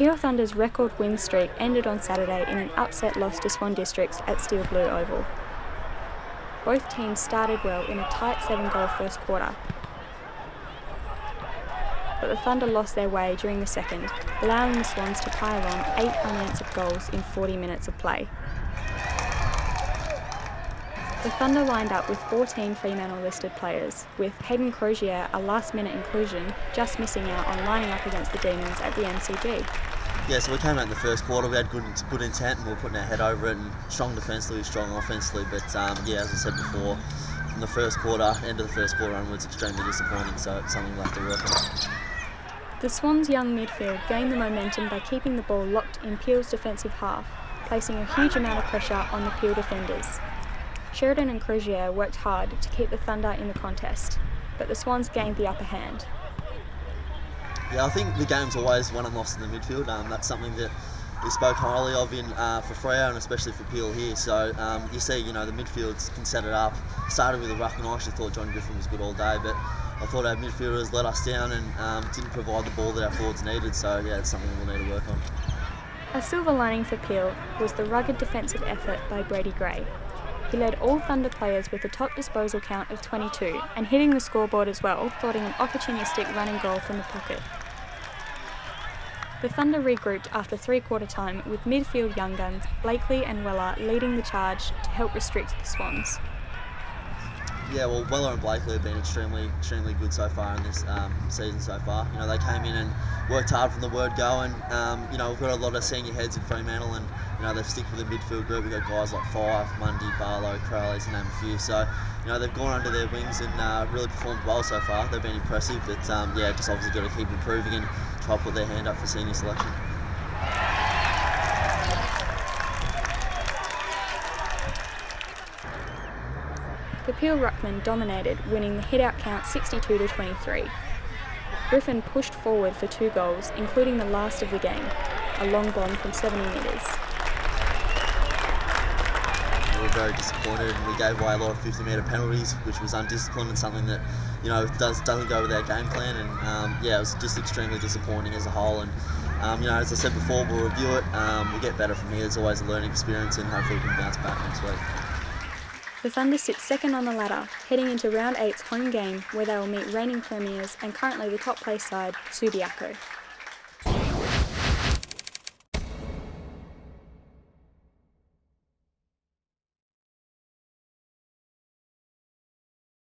Peel Thunder's record win streak ended on Saturday in an upset loss to Swan Districts at Steel Blue Oval. Both teams started well in a tight 7-goal first quarter, but the Thunder lost their way during the second, allowing the Swans to pile on 8 unanswered goals in 40 minutes of play. The Thunder lined up with 14 Fremantle-listed players, with Hayden Crozier, a last-minute inclusion, just missing out on lining up against the Demons at the MCG. Yeah, so we came out in the first quarter, we had good intent and we were putting our head over it, and strong defensively, strong offensively, but yeah, as I said before, from the first quarter, end of the first quarter onwards, extremely disappointing, so it's something we'll have to work on. The Swans' young midfield gained the momentum by keeping the ball locked in Peel's defensive half, placing a huge amount of pressure on the Peel defenders. Sheridan and Crozier worked hard to keep the Thunder in the contest, but the Swans gained the upper hand. Yeah, I think the game's always won and lost in the midfield. That's something that we spoke highly of for Freo and especially for Peel here. So you see, the midfields can set it up. Started with a ruckman. I actually thought John Griffin was good all day, but I thought our midfielders let us down and didn't provide the ball that our forwards needed. So yeah, it's something we'll need to work on. A silver lining for Peel was the rugged defensive effort by Brady Gray. He led all Thunder players with a top disposal count of 22 and hitting the scoreboard as well, thwarting an opportunistic running goal from the pocket. The Thunder regrouped after three-quarter time with midfield young guns Blakely and Weller leading the charge to help restrict the Swans. Yeah, well, Weller and Blakely have been extremely good so far in this season so far. They came in and worked hard from the word go, and we've got a lot of senior heads in Fremantle, and they've stick with the midfield group. We've got guys like Fife, Mundy, Barlow, Crowley, to name a few. So they've gone under their wings and really performed well so far. They've been impressive, but just obviously got to keep improving and try to put their hand up for senior selection. The Peel ruckman dominated, winning the hit-out count 62-23. Griffin pushed forward for 2 goals, including the last of the game, a long bomb from 70 metres. We were very disappointed, and we gave away a lot of 50-metre penalties, which was undisciplined and something that doesn't go with our game plan. And it was just extremely disappointing as a whole. And as I said before, we'll review it. We'll get better from here. There's always a learning experience, and hopefully we can bounce back next week. The Thunder sit second on the ladder, heading into Round 8's home game, where they will meet reigning premiers and currently the top place side, Subiaco.